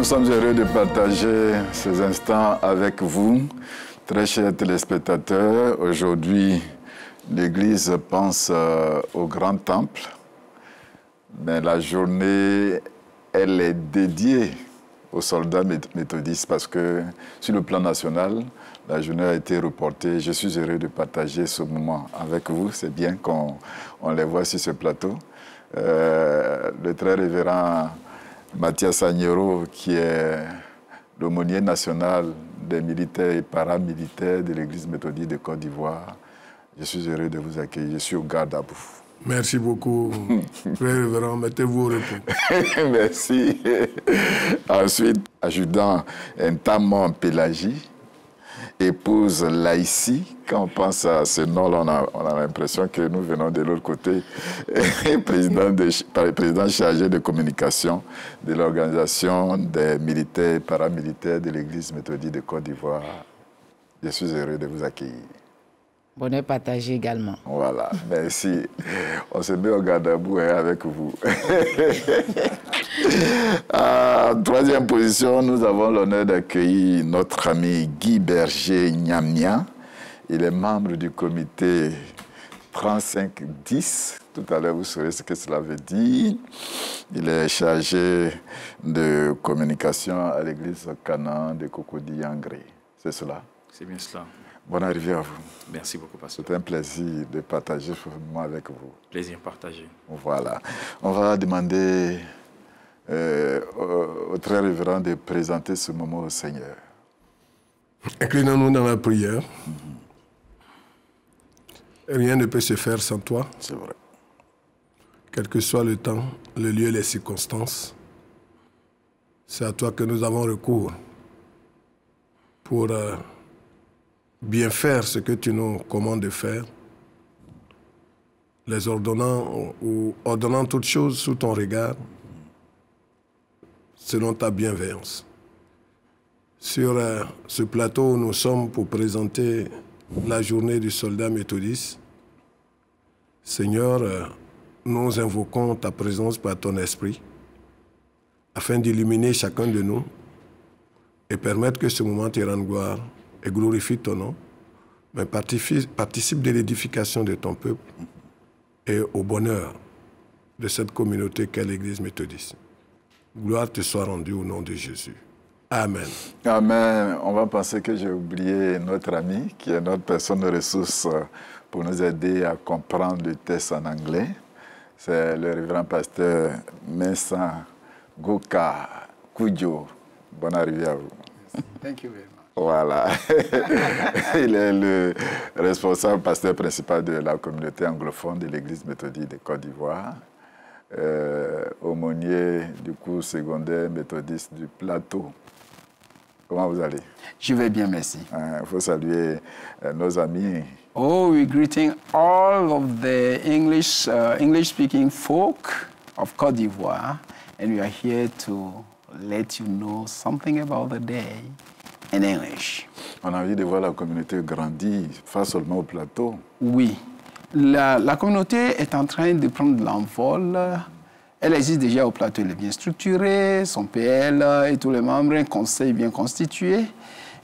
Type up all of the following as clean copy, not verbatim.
Nous sommes heureux de partager ces instants avec vous, très chers téléspectateurs. Aujourd'hui, l'Église pense au grand temple, mais la journée, elle est dédiée aux soldats méthodistes parce que sur le plan national, la journée a été reportée. Je suis heureux de partager ce moment avec vous. C'est bien qu'on les voit sur ce plateau. Le très révérend Mathias Agnero, qui est l'aumônier national des militaires et paramilitaires de l'Église méthodique de Côte d'Ivoire. Je suis heureux de vous accueillir. Je suis au garde à vous. Merci beaucoup, très révérend. Mettez-vous au repos. Merci. Ensuite, adjudant Ntamon Pélagie, épouse Laïci. Quand on pense à ce nom-là, on a l'impression que nous venons de l'autre côté. Président chargé de communication de l'organisation des militaires et paramilitaires de l'Église méthodique de Côte d'Ivoire. Je suis heureux de vous accueillir. Bonheur partagé également. Voilà, merci. On se met au garde à vous avec vous. En troisième position, nous avons l'honneur d'accueillir notre ami Guy Berger Nyamnia. Il est membre du comité 3510. Tout à l'heure, vous saurez ce que cela veut dire. Il est chargé de communication à l'église Canaan de Cocody-Yangré. C'est cela? C'est bien cela. Bonne arrivée à vous. Merci beaucoup, pasteur. C'est un plaisir de partager ce moment avec vous. Plaisir partagé. Voilà. On va demander au très révérend de présenter ce moment au Seigneur. Inclinons-nous dans la prière. Rien ne peut se faire sans toi. C'est vrai. Quel que soit le temps, le lieu, les circonstances, c'est à toi que nous avons recours pour bien faire ce que tu nous commandes de faire, les ordonnant ou ordonnant toutes choses sous ton regard, selon ta bienveillance. Sur ce plateau où nous sommes pour présenter la journée du soldat méthodiste, Seigneur, nous invoquons ta présence par ton esprit, afin d'illuminer chacun de nous et permettre que ce moment te rende gloire et glorifie ton nom, mais participe de l'édification de ton peuple et au bonheur de cette communauté qu'est l'Église méthodiste. Gloire te soit rendue au nom de Jésus. Amen. Amen. On va penser que j'ai oublié notre ami, qui est notre personne de ressources pour nous aider à comprendre le texte en anglais. C'est le révérend pasteur Mensah Goka Kudjo. Bonne arrivée à vous. Thank you very much. Voilà. Il est le responsable pasteur principal de la communauté anglophone de l'Église méthodique de Côte d'Ivoire, aumônier du cours secondaire méthodiste du Plateau. Comment vous allez? Je vais bien, merci. Il faut saluer nos amis. Oh, we're greeting all of the English-speaking folk of Côte d'Ivoire, and we are here to let you know something about the day in English. On a envie de voir la communauté grandir, pas seulement au Plateau. Oui, la communauté est en train de prendre de l'envol. Elle existe déjà au Plateau, elle est bien structurée, son PL et tous les membres, un conseil bien constitué.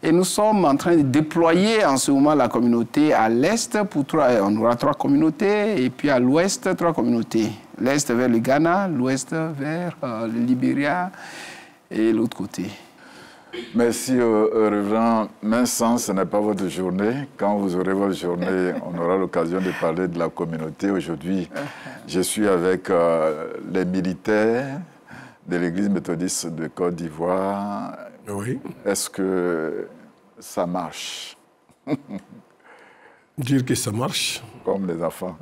Et nous sommes en train de déployer en ce moment la communauté à l'est. On aura 3 communautés, et puis à l'ouest, 3 communautés. L'est vers le Ghana, l'ouest vers le Libéria et l'autre côté. Merci au révérend Mensah, ce n'est pas votre journée. Quand vous aurez votre journée, on aura l'occasion de parler de la communauté. Aujourd'hui, je suis avec les militaires de l'Église méthodiste de Côte d'Ivoire. Oui. Est-ce que ça marche? Dire que ça marche. Comme les enfants.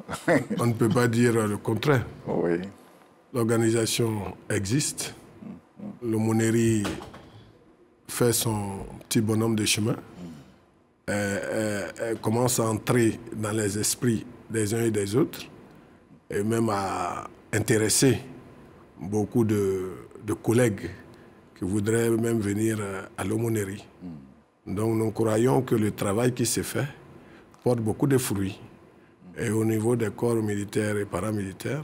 On ne peut pas dire le contraire. Oui. L'organisation existe. L'aumônerie fait son petit bonhomme de chemin. Elle commence à entrer dans les esprits des uns et des autres et même à intéresser beaucoup de collègues qui voudraient même venir à l'aumônerie. Donc nous croyons que le travail qui s'est fait porte beaucoup de fruits. Et au niveau des corps militaires et paramilitaires,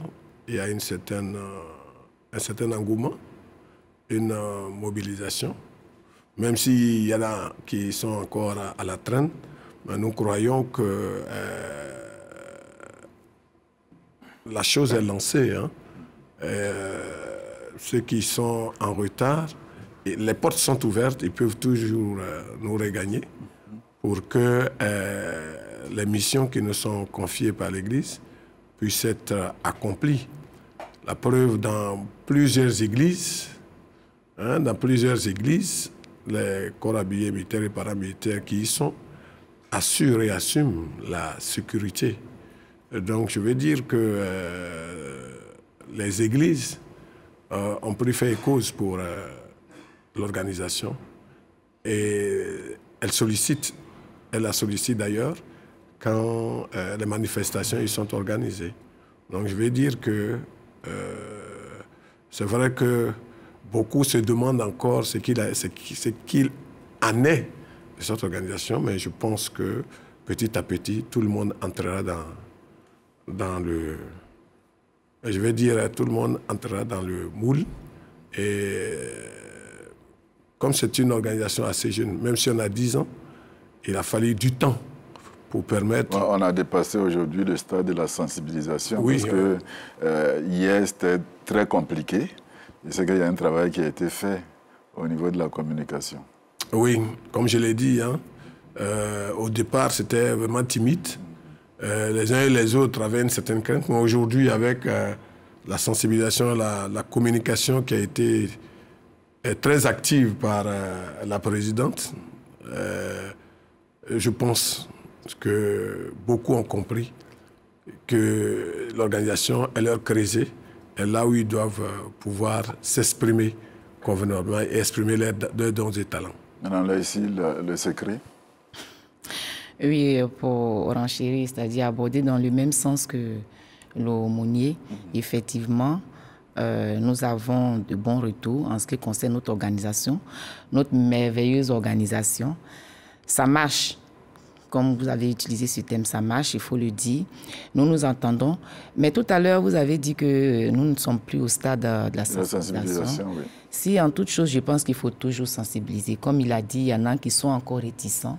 il y a un certain engouement une mobilisation, même s'il y en a qui sont encore à la traîne, mais nous croyons que la chose est lancée. Hein. Ceux qui sont en retard, les portes sont ouvertes, ils peuvent toujours nous regagner pour que les missions qui nous sont confiées par l'Église puissent être accomplies. La preuve, dans plusieurs églises, les corps habillés militaires et paramilitaires qui y sont assurent et assument la sécurité. Donc je veux dire que les églises ont pris fait et cause pour l'organisation et elles la sollicitent d'ailleurs quand les manifestations y sont organisées. Donc je veux dire que c'est vrai que beaucoup se demandent encore ce qu'il en est de cette organisation, mais je pense que petit à petit, tout le monde entrera dans le... Je vais dire, tout le monde entrera dans le moule. Et comme c'est une organisation assez jeune, même si on a 10 ans, il a fallu du temps pour permettre... On a dépassé aujourd'hui le stade de la sensibilisation, oui, parce que hier, c'était très compliqué. Je sais qu'il y a un travail qui a été fait au niveau de la communication. Oui, comme je l'ai dit, hein, au départ, c'était vraiment timide. Les uns et les autres avaient une certaine crainte, mais aujourd'hui, avec la sensibilisation, la communication qui a été très active par la présidente, je pense que beaucoup ont compris que l'organisation est leur creuset, est là où ils doivent pouvoir s'exprimer convenablement et exprimer leurs dons et talents. Maintenant, là, ici, le secret. Oui, pour renchérir, c'est-à-dire aborder dans le même sens que l'aumônier, effectivement, nous avons de bons retours en ce qui concerne notre organisation, notre merveilleuse organisation. Ça marche. Comme vous avez utilisé ce thème, ça marche, il faut le dire. Nous nous entendons. Mais tout à l'heure, vous avez dit que nous ne sommes plus au stade de la sensibilisation. Oui. Si, en toute chose, je pense qu'il faut toujours sensibiliser. Comme il a dit, il y en a qui sont encore réticents.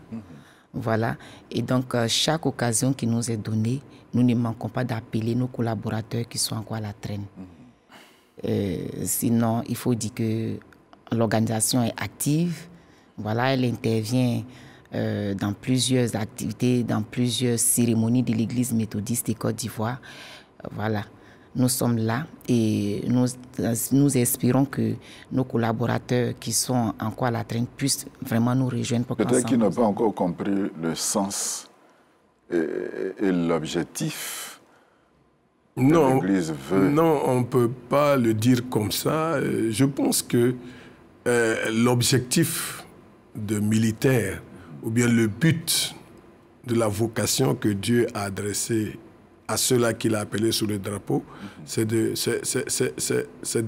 Voilà. Et donc, chaque occasion qui nous est donnée, nous ne manquons pas d'appeler nos collaborateurs qui sont encore à la traîne. Sinon, il faut dire que l'organisation est active. Voilà, elle intervient dans plusieurs activités, dans plusieurs cérémonies de l'Église méthodiste de Côte d'Ivoire. Voilà. Nous sommes là et nous espérons que nos collaborateurs qui sont encore à la traîne puissent vraiment nous rejoindre. Peut-être qu'ils n'ont pas encore compris le sens et l'objectif que l'Église veut. Non, on ne peut pas le dire comme ça. Je pense que l'objectif de militaire, ou bien le but de la vocation que Dieu a adressée à ceux-là qu'il a appelés sous le drapeau, c'est de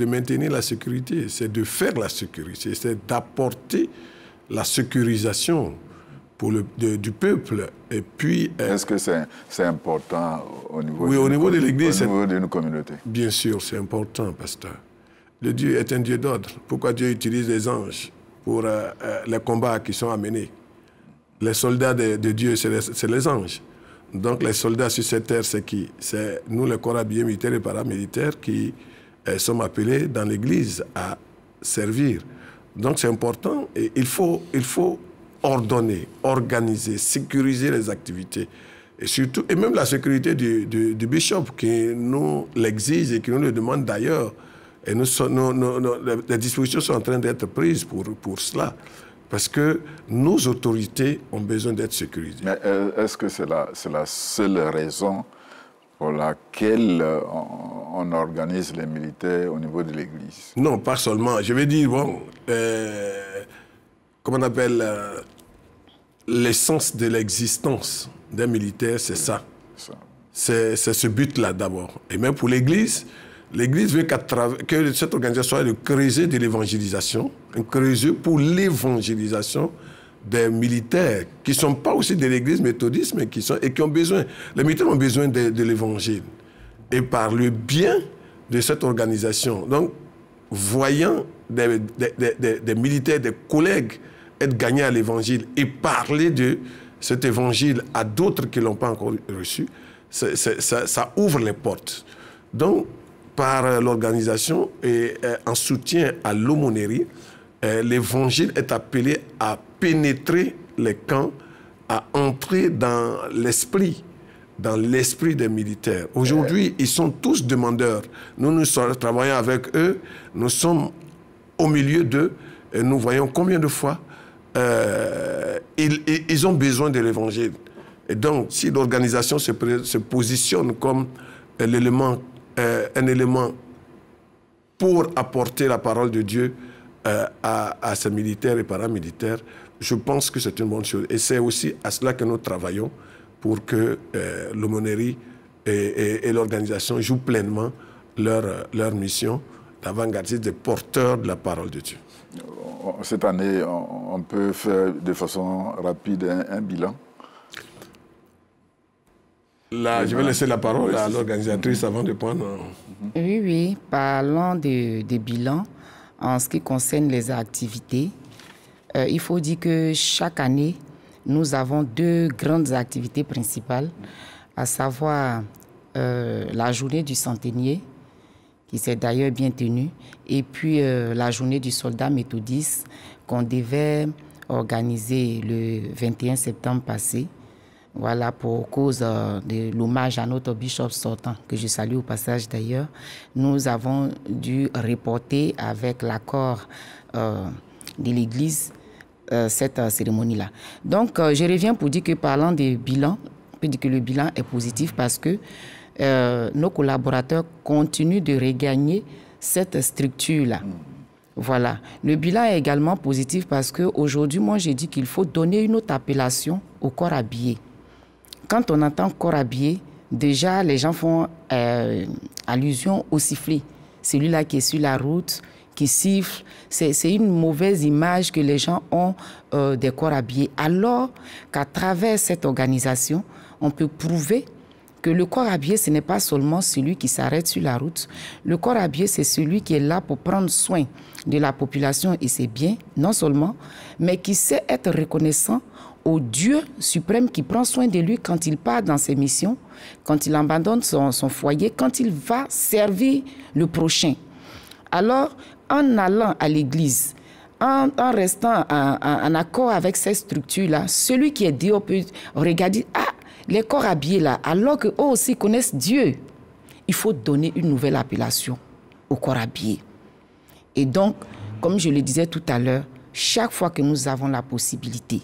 maintenir la sécurité, c'est de faire la sécurité, c'est d'apporter la sécurisation pour du peuple. Et puis, est-ce que c'est important au niveau, oui, au niveau de l'Église, au niveau d'une communauté? Bien sûr, c'est important, pasteur. Le Dieu est un Dieu d'ordre. Pourquoi Dieu utilise les anges pour les combats qui sont à mener? Les soldats de Dieu, c'est les anges. Donc les soldats sur cette terre, c'est qui? C'est nous, les corps habillés militaires et paramilitaires, qui sommes appelés dans l'Église à servir. Donc c'est important et il faut ordonner, organiser, sécuriser les activités. Et surtout, et même la sécurité du bishop qui nous l'exige et qui nous le demande d'ailleurs. Et les dispositions sont en train d'être prises pour cela. Parce que nos autorités ont besoin d'être sécurisées. Mais est-ce que c'est la seule raison pour laquelle on organise les militaires au niveau de l'Église? Non, pas seulement. Je vais dire, bon, comment on appelle, l'essence de l'existence d'un militaire, c'est ça. C'est ce but-là d'abord. Et même pour l'Église, l'Église veut que cette organisation soit le creuset de l'évangélisation, un creuset pour l'évangélisation des militaires qui ne sont pas aussi de l'Église méthodiste, mais qui ont besoin. Les militaires ont besoin de l'Évangile. Et par le bien de cette organisation. Donc, voyant des militaires, des collègues être gagnés à l'évangile et parler de cet évangile à d'autres qui ne l'ont pas encore reçu, ça ouvre les portes. Donc, par l'organisation et en soutien à l'aumônerie, l'évangile est appelé à pénétrer les camps, à entrer dans l'esprit des militaires. Aujourd'hui, ils sont tous demandeurs. Nous travaillons avec eux, nous sommes au milieu d'eux, et nous voyons combien de fois ils ont besoin de l'évangile. Et donc, si l'organisation se positionne comme un élément pour apporter la parole de Dieu à ces militaires et paramilitaires, je pense que c'est une bonne chose. Et c'est aussi à cela que nous travaillons pour que l'aumônerie et l'organisation jouent pleinement leur mission d'avant-gardiste, des porteurs de la parole de Dieu. Cette année, on peut faire de façon rapide un bilan. Là, je vais laisser la parole à l'organisatrice avant de prendre... Oui, parlant des bilans, en ce qui concerne les activités, il faut dire que chaque année, nous avons 2 grandes activités principales, à savoir la journée du centenier, qui s'est d'ailleurs bien tenue, et puis la journée du soldat méthodiste qu'on devait organiser le 21 septembre passé. Voilà, pour cause de l'hommage à notre bishop sortant, que je salue au passage d'ailleurs, nous avons dû reporter avec l'accord de l'Église cette cérémonie-là. Donc, je reviens pour dire que parlant des bilans, je peux dire que le bilan est positif parce que nos collaborateurs continuent de regagner cette structure-là. Voilà. Le bilan est également positif parce qu'aujourd'hui, moi, j'ai dit qu'il faut donner une autre appellation au corps habillé. Quand on entend corps habillé, déjà, les gens font allusion au sifflet. Celui-là qui est sur la route, qui siffle, c'est une mauvaise image que les gens ont des corps habillés. Alors qu'à travers cette organisation, on peut prouver que le corps habillé, ce n'est pas seulement celui qui s'arrête sur la route. Le corps habillé, c'est celui qui est là pour prendre soin de la population et ses biens, non seulement, mais qui sait être reconnaissant au Dieu suprême qui prend soin de lui quand il part dans ses missions, quand il abandonne son foyer, quand il va servir le prochain. Alors, en allant à l'église, en restant en accord avec cette structure-là, celui qui est Dieu peut regarder, ah, les corps habillés là, alors qu'eux aussi connaissent Dieu, il faut donner une nouvelle appellation au corps habillé. Et donc, comme je le disais tout à l'heure, chaque fois que nous avons la possibilité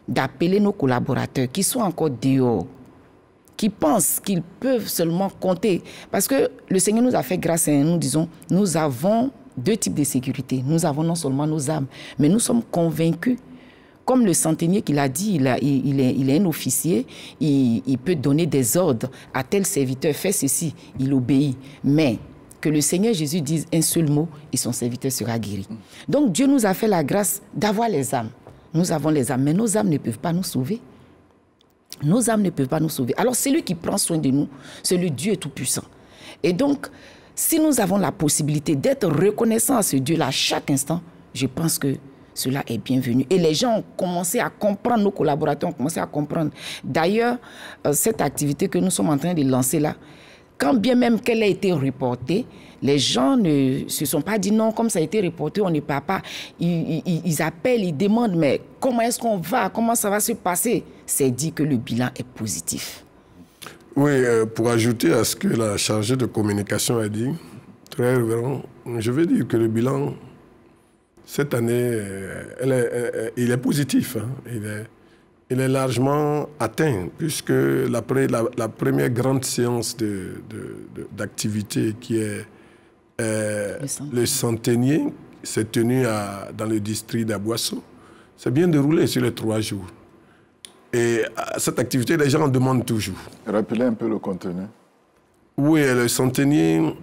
d'appeler nos collaborateurs qui sont encore dehors, qui pensent qu'ils peuvent seulement compter, parce que le Seigneur nous a fait grâce et nous disons, nous avons 2 types de sécurité. Nous avons non seulement nos âmes, mais nous sommes convaincus. Comme le centenier qu'il a dit, il est un officier, il peut donner des ordres à tel serviteur, fais ceci, il obéit. Mais que le Seigneur Jésus dise un seul mot et son serviteur sera guéri. Donc Dieu nous a fait la grâce d'avoir les âmes. Nous avons les âmes, mais nos âmes ne peuvent pas nous sauver. Nos âmes ne peuvent pas nous sauver. Alors celui qui prend soin de nous, c'est le Dieu tout-puissant. Et donc, si nous avons la possibilité d'être reconnaissants à ce Dieu-là à chaque instant, je pense que cela est bienvenu. Et les gens ont commencé à comprendre, nos collaborateurs ont commencé à comprendre. D'ailleurs, cette activité que nous sommes en train de lancer là, quand bien même qu'elle a été reportée, les gens ne se sont pas dit non, comme ça a été reporté, on ne part pas. Ils appellent, ils demandent, mais comment est-ce qu'on va? Comment ça va se passer? C'est dit que le bilan est positif. Oui, pour ajouter à ce que la chargée de communication a dit, très révérend, je veux dire que le bilan, cette année, il est positif. Hein. Il est largement atteint, puisque la première grande séance d'activité qui est le centenier s'est tenue dans le district d'Aboisseau. C'est bien déroulé sur les 3 jours. Et à cette activité, les gens en demandent toujours. Rappelez un peu le contenu. Oui, le centenier,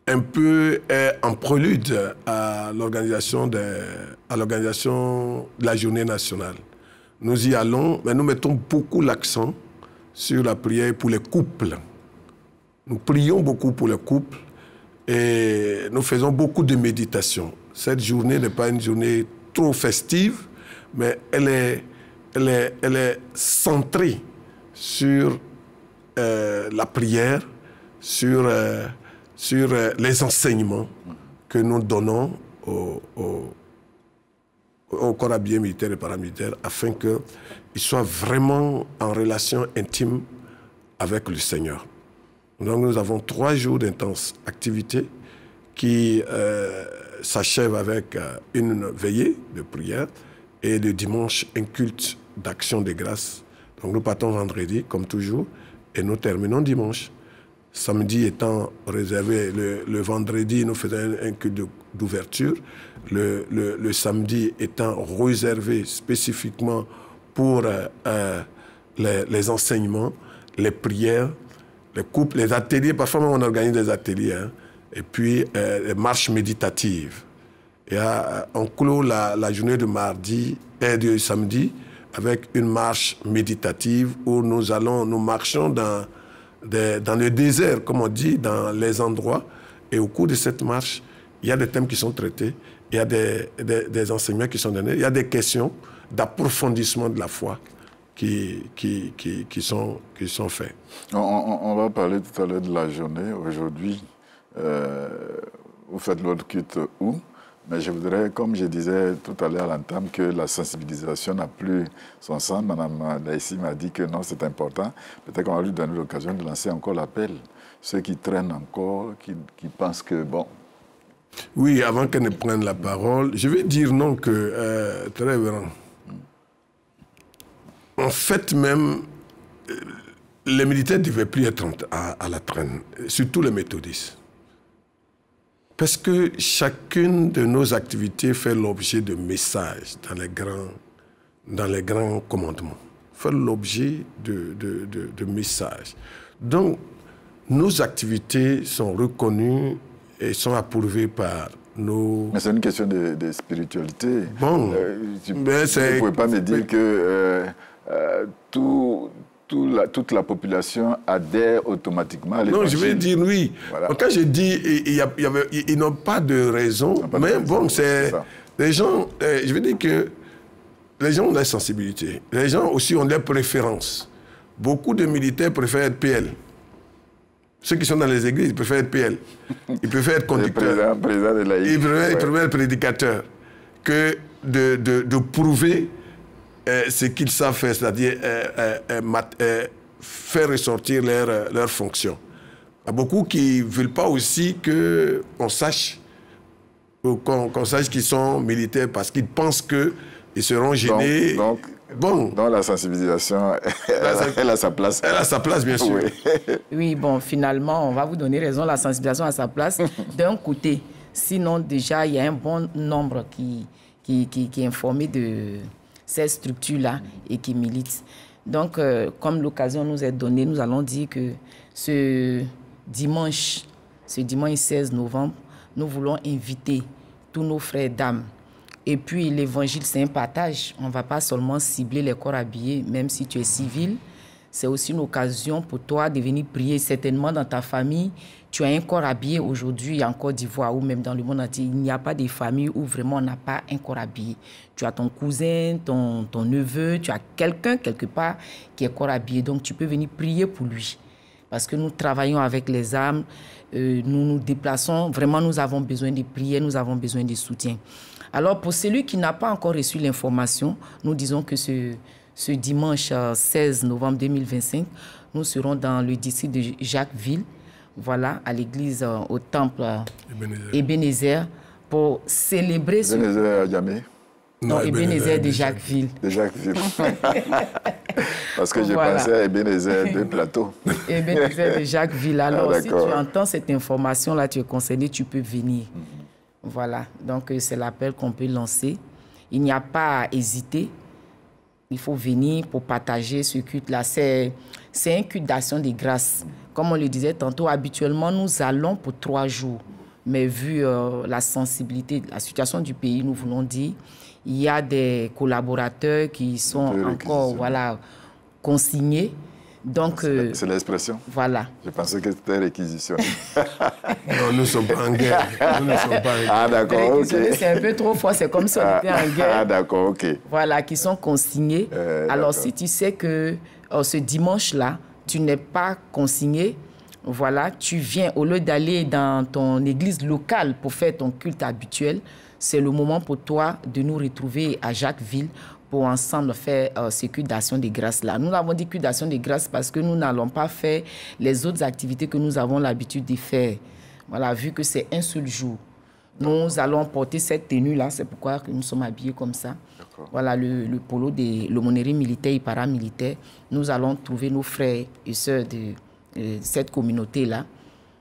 un peu est en prélude à l'organisation de la journée nationale. Nous y allons, mais nous mettons beaucoup l'accent sur la prière pour les couples. Nous prions beaucoup pour les couples Et nous faisons beaucoup de méditation. Cette journée n'est pas une journée trop festive, mais elle est centrée sur la prière, sur les enseignements que nous donnons au corps habillé militaire et paramilitaire afin qu'ils soient vraiment en relation intime avec le Seigneur. Donc nous avons 3 jours d'intense activité qui s'achèvent avec une veillée de prière et le dimanche un culte d'action de grâce. Donc nous partons vendredi comme toujours et nous terminons dimanche. Samedi étant réservé, le vendredi nous faisons un culte d'ouverture, le samedi étant réservé spécifiquement pour les enseignements, les prières, les couples, les ateliers. Parfois on organise des ateliers, hein, et puis les marches méditatives. Et on clôt la journée de mardi et de samedi avec une marche méditative où nous marchons dans le désert, comme on dit, dans les endroits. Et au cours de cette marche, il y a des thèmes qui sont traités, il y a des enseignements qui sont donnés, il y a des questions d'approfondissement de la foi qui sont faits. On va parler tout à l'heure de la journée. Aujourd'hui, vous faites l'autre culte où? Mais je voudrais, comme je disais tout à l'heure à l'entame, que la sensibilisation n'a plus son sens. Madame Laïci m'a dit que non, c'est important. Peut-être qu'on va lui donner l'occasion de lancer encore l'appel. Ceux qui traînent encore, qui pensent que, bon... Oui, avant qu'elle ne prenne la parole, je vais dire non que... très bien. En fait, même, les militaires ne devaient plus être à la traîne, surtout les méthodistes. Parce que chacune de nos activités fait l'objet de messages dans les grands commandements. Fait l'objet de messages. Donc, nos activités sont reconnues et sont approuvées par nos... Mais c'est une question de spiritualité. Bon, vous ne pouvez pas me dire que toute la population adhère automatiquement à l'évangile. Non, je vais dire oui. Voilà. Quand je dis ils n'ont pas de raison, mais bon, c'est les gens, je veux dire que les gens ont des sensibilités. Les gens aussi ont des préférences. Beaucoup de militaires préfèrent être PL. Ceux qui sont dans les églises, ils préfèrent être PL. Ils préfèrent être conducteurs. Président de laïcs. Ils préfèrent être prédicateurs que de prouver ce qu'ils savent faire, c'est-à-dire faire ressortir leur fonction. Il y a beaucoup qui ne veulent pas aussi qu'on sache qu'ils sont militaires parce qu'ils pensent qu'ils seront gênés. Donc la sensibilisation, elle a sa place. Elle a sa place, bien sûr. Oui, bon, finalement, on va vous donner raison, la sensibilisation a sa place d'un côté. Sinon, déjà, il y a un bon nombre qui est informé de ces structures-là et qui militent. Donc, comme l'occasion nous est donnée, nous allons dire que ce dimanche 16 novembre, nous voulons inviter tous nos frères d'âme. Et puis, l'évangile, c'est un partage. On ne va pas seulement cibler les corps habillés, même si tu es civil. C'est aussi une occasion pour toi de venir prier. Certainement, dans ta famille, tu as un corps habillé aujourd'hui en Côte d'Ivoire ou même dans le monde entier. Il n'y a pas de famille où vraiment on n'a pas un corps habillé. Tu as ton cousin, ton neveu, tu as quelqu'un quelque part qui est corps habillé. Donc, tu peux venir prier pour lui. Parce que nous travaillons avec les âmes, nous nous déplaçons. Vraiment, nous avons besoin de prières, nous avons besoin de soutien. Alors, pour celui qui n'a pas encore reçu l'information, nous disons que ce dimanche 16 novembre 2025, nous serons dans le district de Jacquesville, voilà, à l'église, au temple Ebenezer, pour célébrer Ebenezer à Djamé? Non, Ebenezer de Jacquesville. De Jacquesville. Parce que j'ai pensé à Ebenezer de Plateau. Ebenezer de Jacquesville. Alors, si tu entends cette information-là, tu es concerné, tu peux venir. Voilà, donc c'est l'appel qu'on peut lancer. Il n'y a pas à hésiter. Il faut venir pour partager ce culte-là. C'est un culte d'action de grâce. Comme on le disait tantôt, habituellement, nous allons pour 3 jours. Mais vu la sensibilité, la situation du pays, nous voulons dire, il y a des collaborateurs qui sont encore consignés. Donc, c'est l'expression. Voilà. Je pensais que c'était réquisitionné. Non, nous ne sommes pas en guerre. Nous ne sommes pas en guerre. Ah, d'accord, ok. C'est un peu trop fort, c'est comme si on était en guerre. Ah, d'accord, ok. Voilà, qui sont consignés. Alors, si tu sais que ce dimanche-là, tu n'es pas consigné, voilà, tu viens, au lieu d'aller dans ton église locale pour faire ton culte habituel, c'est le moment pour toi de nous retrouver à Jacquesville pour ensemble faire ce culte d'action de grâce-là. Nous avons dit culte d'action de grâce parce que nous n'allons pas faire les autres activités que nous avons l'habitude de faire. Voilà, vu que c'est un seul jour. Nous allons porter cette tenue-là, c'est pourquoi nous sommes habillés comme ça. Voilà, le polo de l'aumônerie militaire et paramilitaire. Nous allons trouver nos frères et sœurs de cette communauté-là.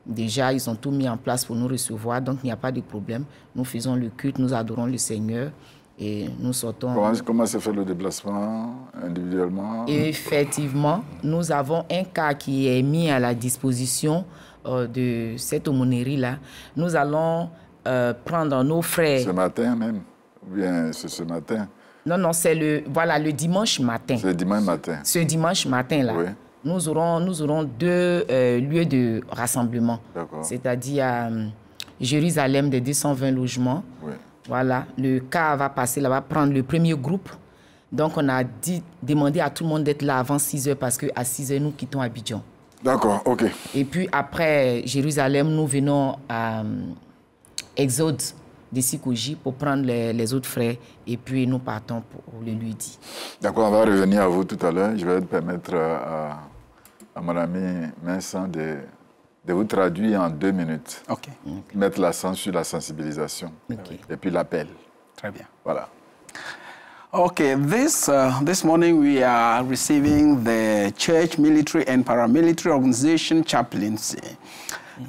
Déjà, ils ont tout mis en place pour nous recevoir, donc il n'y a pas de problème. Nous faisons le culte, nous adorons le Seigneur. Et nous sortons... Comment se fait le déplacement individuellement? Effectivement, nous avons un cas qui est mis à la disposition de cette aumônerie-là. Nous allons prendre nos frères... Ce matin même? Ou bien c'est ce matin? Non, non, c'est le dimanche matin. C'est le dimanche matin? Ce dimanche matin-là. Oui. Nous aurons 2 lieux de rassemblement. C'est-à-dire à Jérusalem, des 220 logements. Oui. Voilà, le cas va passer là-bas, prendre le premier groupe. Donc, on a demandé à tout le monde d'être là avant 6 heures parce qu'à 6 heures, nous quittons Abidjan. D'accord, ok. Et puis, après Jérusalem, nous venons à Exode de Sikoji pour prendre les autres frères. Et puis, nous partons pour le lundi. D'accord, on va revenir à vous tout à l'heure. Je vais permettre à mon ami Vincent de vous traduire en 2 minutes. OK. Mettre l'accent sur la sensibilisation. Okay. Et puis l'appel. Très bien. Voilà. Okay, this morning we are receiving the church, military and paramilitary organization chaplaincy.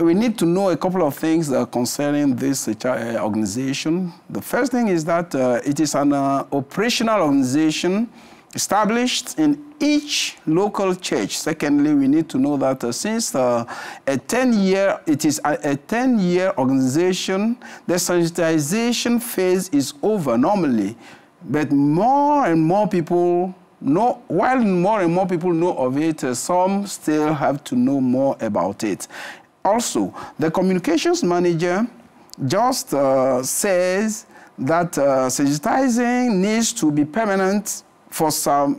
We need to know a couple of things concerning this organization. The first thing is that it is an operational organization established in each local church. Secondly, we need to know that since it is a 10-year organization, the sensitization phase is over normally. But more and more people know, while more and more people know of it, some still have to know more about it. Also, the communications manager just says that sensitizing needs to be permanent. For some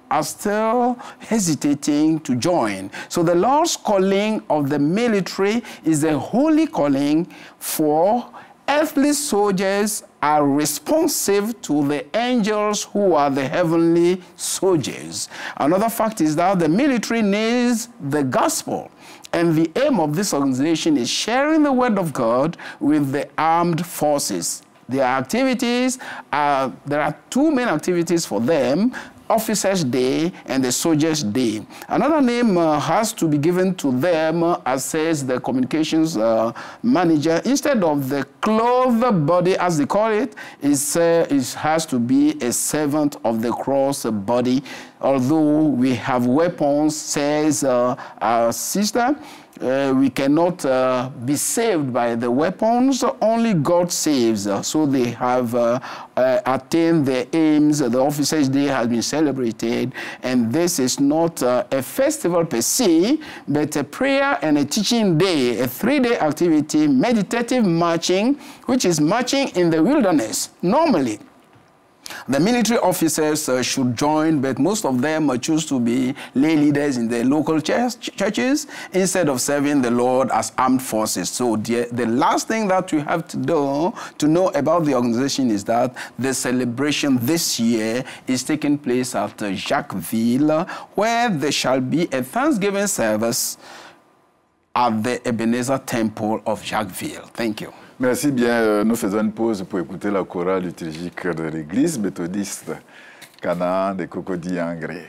are still hesitating to join. So the Lord's calling of the military is a holy calling for earthly soldiers are responsive to the angels who are the heavenly soldiers. Another fact is that the military needs the gospel. And the aim of this organization is sharing the word of God with the armed forces. Their activities, there are 2 main activities for them, Officers' Day and the Soldiers' Day. Another name has to be given to them, as says the communications manager. Instead of the clothed body, as they call it, it has to be a servant of the cross body. Although we have weapons, says our sister, we cannot be saved by the weapons, only God saves. So they have attained their aims. The Officers' Day has been celebrated, and this is not a festival per se, but a prayer and a teaching day, a 3-day activity, meditative marching, which is marching in the wilderness, normally. The military officers should join, but most of them choose to be lay leaders in the local churches instead of serving the Lord as armed forces. So the last thing that you have to do to know about the organization is that the celebration this year is taking place at Jacquesville, where there shall be a Thanksgiving service at the Ebenezer Temple of Jacquesville. Thank you. Merci bien. Nous faisons une pause pour écouter la chorale liturgique de l'église méthodiste Canaan de Cocody-Angré.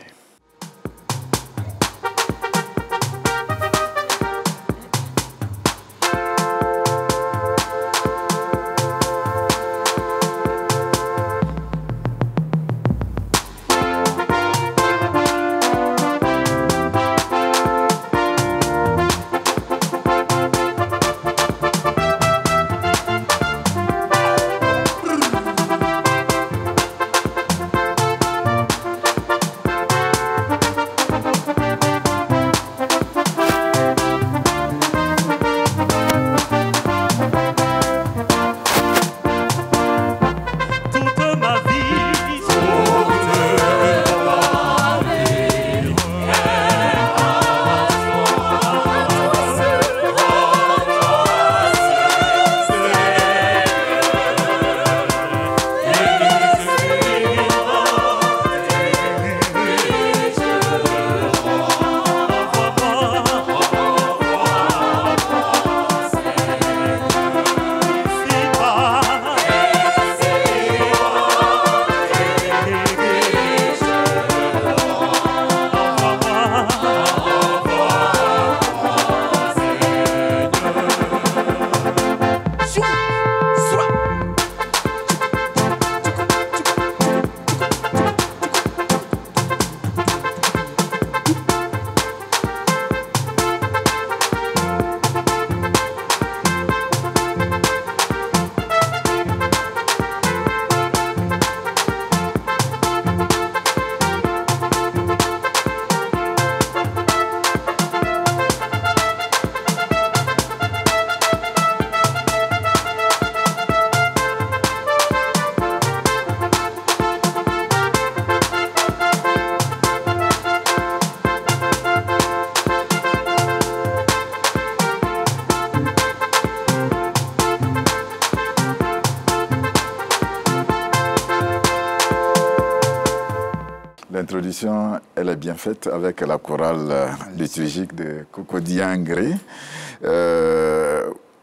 L'introduction, elle est bien faite avec la chorale liturgique de Cocody Angré.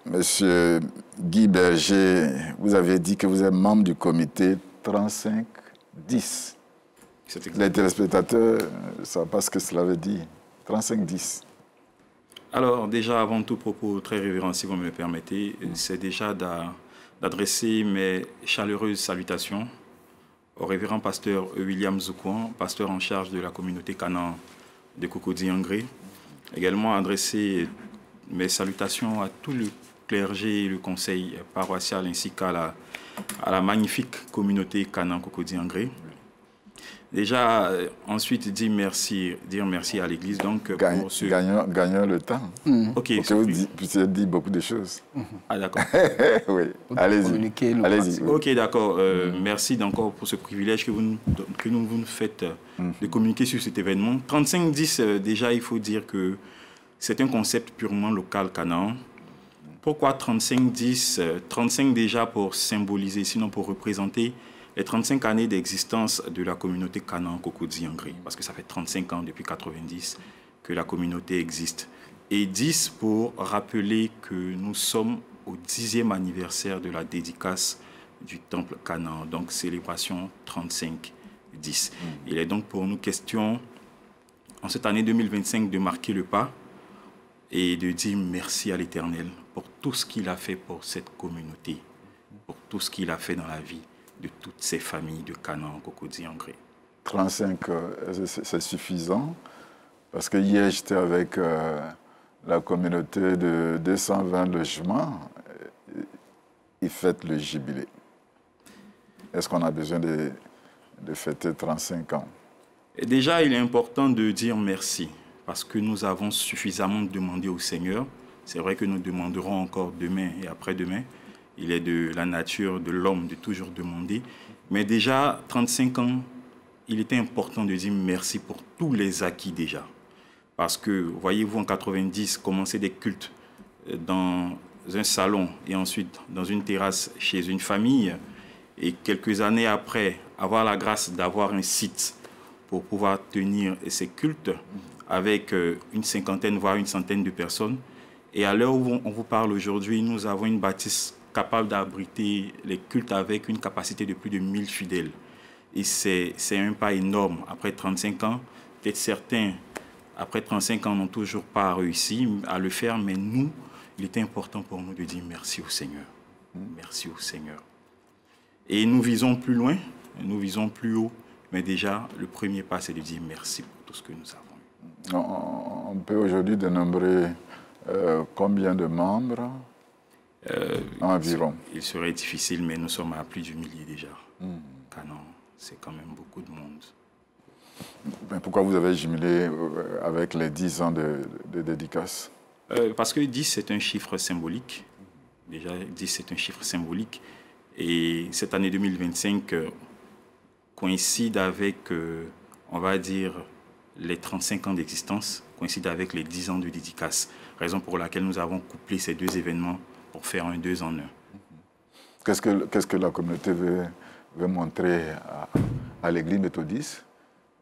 Monsieur Guy Berger, vous avez dit que vous êtes membre du comité 3510. Les téléspectateurs ne savent pas ce que cela veut dire. 3510. Alors, déjà, avant tout propos très révérend, si vous me le permettez, c'est déjà d'adresser mes chaleureuses salutations au révérend pasteur William Zoukouan, pasteur en charge de la communauté Canaan de Cocody Angré. Également adresser mes salutations à tout le clergé et le conseil paroissial ainsi qu'à la magnifique communauté Canaan Cocody Angré. Déjà, ensuite, dire merci à l'Église. Donc, gagnons le temps. Ok. Pour que vous puissiez dire beaucoup de choses. Ah, d'accord. Oui, allez-y. Ok, d'accord. Merci encore pour ce privilège que vous nous faites de communiquer sur cet événement. 3510, déjà, il faut dire que c'est un concept purement local Canaan. Pourquoi 3510 35 déjà pour symboliser, sinon pour représenter les 35 années d'existence de la communauté Canaan Cocody Angré, parce que ça fait 35 ans depuis 90 que la communauté existe. Et 10 pour rappeler que nous sommes au 10e anniversaire de la dédicace du temple Canaan, donc célébration 35-10. Il est donc pour nous question, en cette année 2025, de marquer le pas et de dire merci à l'Éternel pour tout ce qu'il a fait pour cette communauté, pour tout ce qu'il a fait dans la vie de toutes ces familles de Canaan Cocody Angré. 35, c'est suffisant, parce que hier, j'étais avec la communauté de 220 logements, ils fêtent le jubilé. Est-ce qu'on a besoin de fêter 35 ans? Et déjà, il est important de dire merci, parce que nous avons suffisamment demandé au Seigneur. C'est vrai que nous demanderons encore demain et après-demain. Il est de la nature de l'homme de toujours demander. Mais déjà, 35 ans, il était important de dire merci pour tous les acquis déjà. Parce que, voyez-vous, en 90, commencer des cultes dans un salon et ensuite dans une terrasse chez une famille. Et quelques années après, avoir la grâce d'avoir un site pour pouvoir tenir ces cultes avec une cinquantaine, voire une centaine de personnes. Et à l'heure où on vous parle aujourd'hui, nous avons une bâtisse capable d'abriter les cultes avec une capacité de plus de 1000 fidèles. Et c'est un pas énorme. Après 35 ans, peut-être certains, après 35 ans, n'ont toujours pas réussi à le faire, mais nous, il était important pour nous de dire merci au Seigneur. Merci au Seigneur. Et nous visons plus loin, nous visons plus haut, mais déjà, le premier pas, c'est de dire merci pour tout ce que nous avons. On peut aujourd'hui dénombrer combien de membres environ? Il serait difficile, mais nous sommes à plus du millier déjà. Canaan, c'est quand même beaucoup de monde. Mais pourquoi vous avez jumelé avec les 10 ans de dédicace? Parce que 10, c'est un chiffre symbolique. Déjà, 10, c'est un chiffre symbolique. Et cette année 2025 coïncide avec, on va dire, les 35 ans d'existence, coïncide avec les 10 ans de dédicace. Raison pour laquelle nous avons couplé ces deux événements pour faire un 2 en 1. Qu'est-ce que la communauté veut montrer à l'Église méthodiste,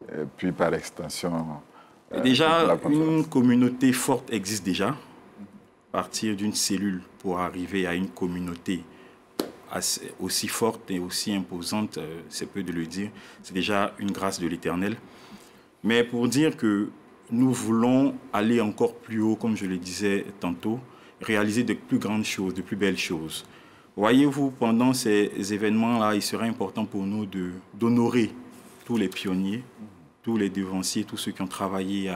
et puis par extension? Déjà, une communauté forte existe déjà. Partir d'une cellule pour arriver à une communauté aussi forte et aussi imposante, c'est peu de le dire, c'est déjà une grâce de l'Éternel. Mais pour dire que nous voulons aller encore plus haut, comme je le disais tantôt, réaliser de plus grandes choses, de plus belles choses. Voyez-vous, pendant ces événements-là, il serait important pour nous d'honorer tous les pionniers, tous les devanciers, tous ceux qui ont travaillé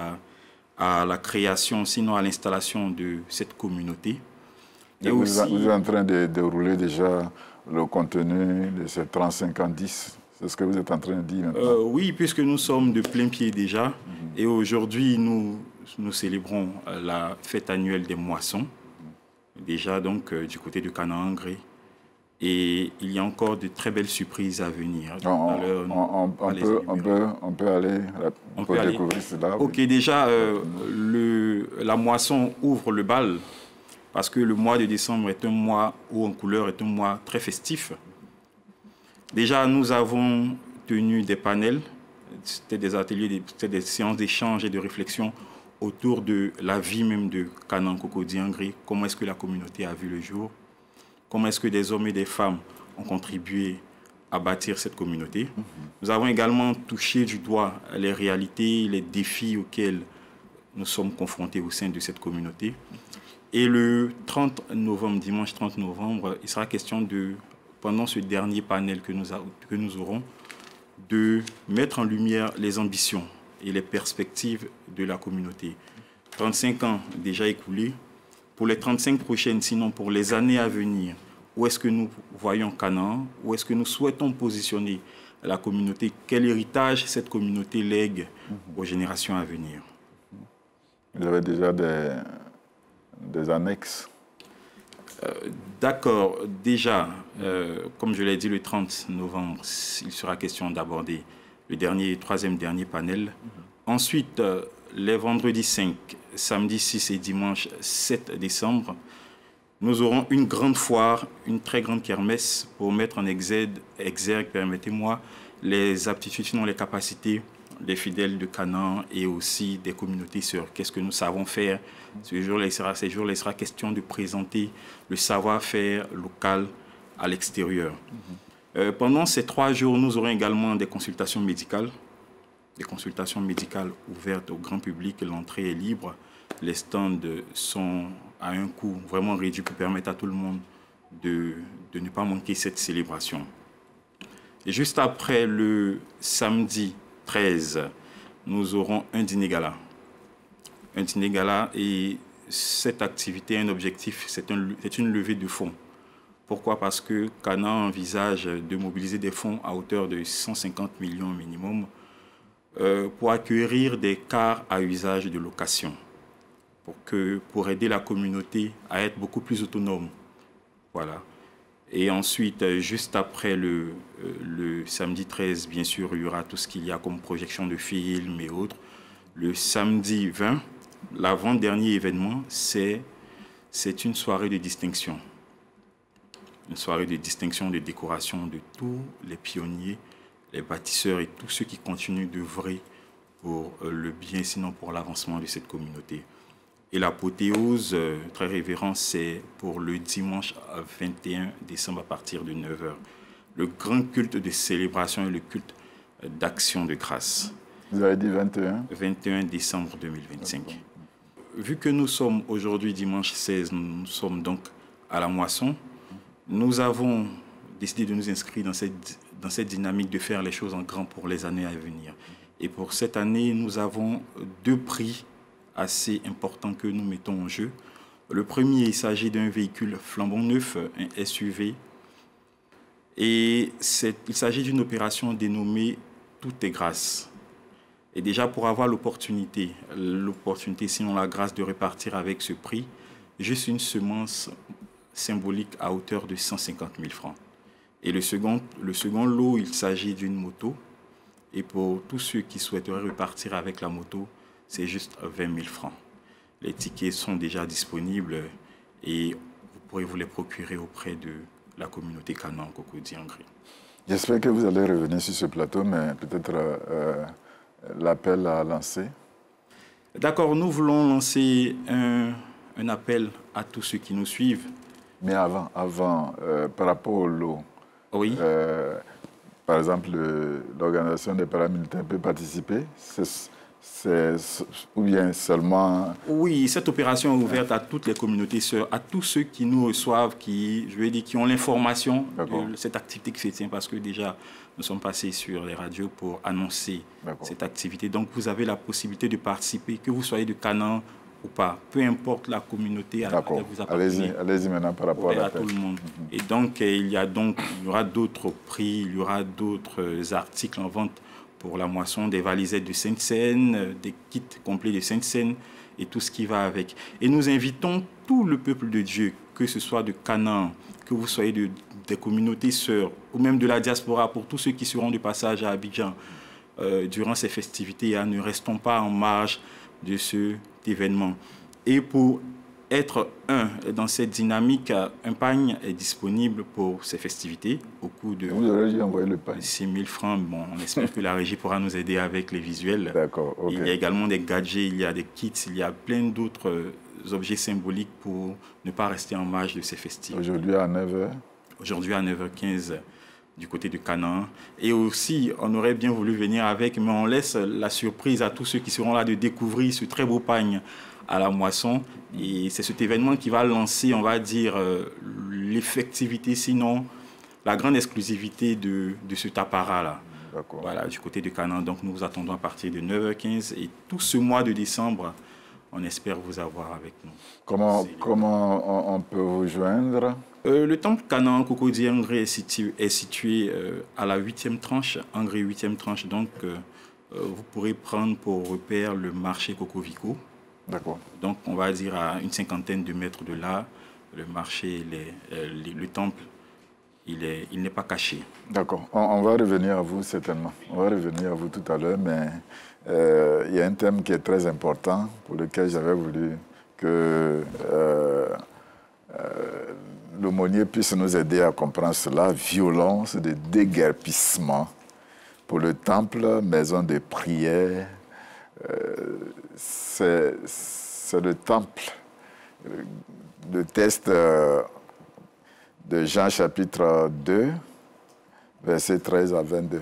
à la création, sinon à l'installation de cette communauté. Et vous êtes en train de dérouler déjà le contenu de ces 35 ans 10. C'est ce que vous êtes en train de dire maintenant? Oui, puisque nous sommes de plein pied déjà. Et aujourd'hui, nous célébrons la fête annuelle des moissons. Déjà donc du côté de Canaan Angré. Et il y a encore de très belles surprises à venir. On peut aller découvrir cela. Ok, oui. Déjà, la moisson ouvre le bal. Parce que le mois de décembre est un mois haut en couleur, est un mois très festif. Déjà, nous avons tenu des panels c'était des ateliers, c'était des séances d'échange et de réflexion autour de la vie même de Canaan Cocody-Henry. Comment est-ce que la communauté a vu le jour? Comment est-ce que des hommes et des femmes ont contribué à bâtir cette communauté? Nous avons également touché du doigt les réalités, les défis auxquels nous sommes confrontés au sein de cette communauté. Et le 30 novembre, dimanche 30 novembre, il sera question de, pendant ce dernier panel que nous aurons, de mettre en lumière les ambitions et les perspectives de la communauté. 35 ans déjà écoulés. Pour les 35 prochaines, sinon pour les années à venir, où est-ce que nous voyons Canaan? Où est-ce que nous souhaitons positionner la communauté? Quel héritage cette communauté lègue aux générations à venir? Vous avez déjà des annexes? D'accord. Déjà, comme je l'ai dit, le 30 novembre, il sera question d'aborder le troisième dernier panel. Ensuite, les vendredis 5, samedi 6 et dimanche 7 décembre, nous aurons une grande foire, une très grande kermesse pour mettre en exergue, permettez-moi, les aptitudes, sinon les capacités des fidèles de Canaan et aussi des communautés sœurs. Qu'est-ce que nous savons faire? Ces jours-là, il sera question de présenter le savoir-faire local à l'extérieur. Pendant ces 3 jours, nous aurons également des consultations médicales ouvertes au grand public. L'entrée est libre. Les stands sont à un coût vraiment réduit pour permettre à tout le monde de ne pas manquer cette célébration. Et juste après, le samedi 13, nous aurons un dîner-gala. Un dîner-gala, et cette activité a un objectif, c'est une levée de fonds. Pourquoi? Parce que Canaan envisage de mobiliser des fonds à hauteur de 150 millions minimum pour acquérir des cars à usage de location, pour aider la communauté à être beaucoup plus autonome. Voilà. Et ensuite, juste après le samedi 13, bien sûr, il y aura tout ce qu'il y a comme projection de films et autres. Le samedi 20, l'avant-dernier événement, c'est une soirée de distinction. Une soirée de distinction, de décoration de tous les pionniers, les bâtisseurs et tous ceux qui continuent d'œuvrer pour le bien, sinon pour l'avancement de cette communauté. Et l'apothéose, très révérend, c'est pour le dimanche 21 décembre à partir de 9h. Le grand culte de célébration et le culte d'action de grâce. Vous avez dit 21? 21 décembre 2025. Vu que nous sommes aujourd'hui dimanche 16, nous sommes donc à la moisson, nous avons décidé de nous inscrire dans cette dynamique de faire les choses en grand pour les années à venir. Et pour cette année, nous avons 2 prix assez importants que nous mettons en jeu. Le premier, il s'agit d'un véhicule flambant neuf, un SUV. Et il s'agit d'une opération dénommée « Tout est grâce ». Et déjà, pour avoir l'opportunité, sinon la grâce de repartir avec ce prix, juste une semence symbolique à hauteur de 150 000 francs. Et le second lot, il s'agit d'une moto. Et pour tous ceux qui souhaiteraient repartir avec la moto, c'est juste 20 000 francs. Les tickets sont déjà disponibles et vous pourrez vous les procurer auprès de la communauté Canaan Cocody-Henry. J'espère que vous allez revenir sur ce plateau, mais peut-être l'appel à lancer. D'accord, nous voulons lancer un appel à tous ceux qui nous suivent. Mais avant par rapport au lot, oui. Par exemple, l'organisation des paramilitaires peut participer, ou bien seulement... Oui, cette opération est ouverte à toutes les communautés sœurs, à tous ceux qui nous reçoivent, qui ont l'information de cette activité qui se tient, parce que déjà, nous sommes passés sur les radios pour annoncer cette activité. Donc, vous avez la possibilité de participer, que vous soyez de Canaan ou pas, peu importe la communauté à laquelle vous appartenez. Allez-y maintenant par rapport à tout le monde. Et donc, il y aura d'autres prix, il y aura d'autres articles en vente pour la moisson, des valisettes de Sainte-Seine, des kits complets de Sainte-Seine et tout ce qui va avec. Et nous invitons tout le peuple de Dieu, que ce soit de Canaan, que vous soyez des communautés sœurs, ou même de la diaspora, pour tous ceux qui seront de passage à Abidjan durant ces festivités, ne restons pas en marge de cet événement. Et pour être dans cette dynamique, un pagne est disponible pour ces festivités au coût de Vous aurez dû envoyer le pagne. 6 000 francs. Bon, on espère que la régie pourra nous aider avec les visuels. D'accord, ok. Il y a également des gadgets, il y a des kits, il y a plein d'autres objets symboliques pour ne pas rester en marge de ces festivités. Aujourd'hui à 9h. Aujourd'hui à 9h15 du côté de Canaan. Et aussi, on aurait bien voulu venir avec, mais on laisse la surprise à tous ceux qui seront là de découvrir ce très beau pagne à la moisson. Et c'est cet événement qui va lancer, on va dire, l'effectivité, sinon la grande exclusivité de cet apparat-là. Voilà, du côté de Canaan. Donc nous vous attendons à partir de 9h15 et tout ce mois de décembre, on espère vous avoir avec nous. Comment on peut vous joindre? Le temple Canaan Cocody Angré est situé à la 8e tranche, Angré 8e tranche. Donc vous pourrez prendre pour repère le marché Cocovico. D'accord. Donc on va dire à une 50aine de mètres de là, le marché, le temple, il n'est pas caché. D'accord. On va revenir à vous certainement. On va revenir à vous tout à l'heure, mais il y a un thème qui est très important pour lequel j'avais voulu que l'aumônier puisse nous aider à comprendre cela. Violence de déguerpissement pour le temple, maison de prière. C'est le temple. Le texte de Jean chapitre 2, versets 13 à 22.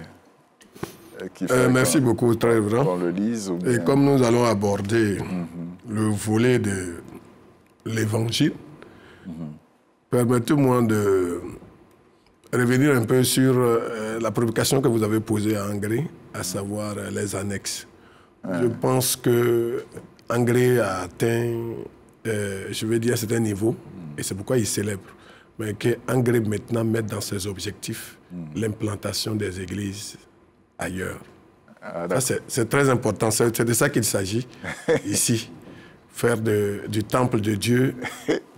Merci beaucoup, très vrai. Qu'on le lise. Et comme nous allons aborder le volet de l'Évangile, permettez-moi de revenir un peu sur la provocation que vous avez posée à Angré, à savoir les annexes. Je pense que Angré a atteint, je vais dire, un certain niveau, et c'est pourquoi il célèbre. Mais qu'Angré maintenant mette dans ses objectifs l'implantation des églises ailleurs. C'est très important, c'est de ça qu'il s'agit ici. Faire du temple de Dieu,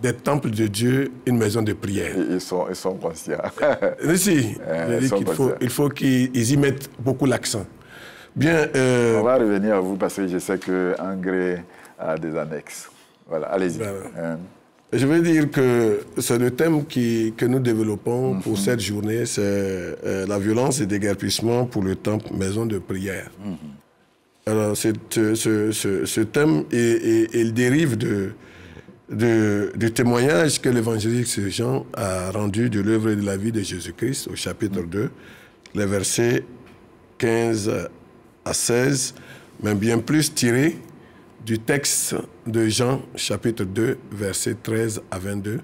des temples de Dieu, une maison de prière. Ils sont conscients. Si, il faut qu'ils y mettent beaucoup l'accent. Bien. On va revenir à vous parce que je sais que Angré a des annexes. Voilà, allez-y. Voilà. Je veux dire que c'est le thème que nous développons pour cette journée, c'est la violence et déguerpissement pour le temple, maison de prière. Alors, ce thème, il dérive du témoignage que l'évangéliste Jean a rendu de l'œuvre et de la vie de Jésus-Christ au chapitre 2, les versets 15 à 16, mais bien plus tiré du texte de Jean, chapitre 2, versets 13 à 22,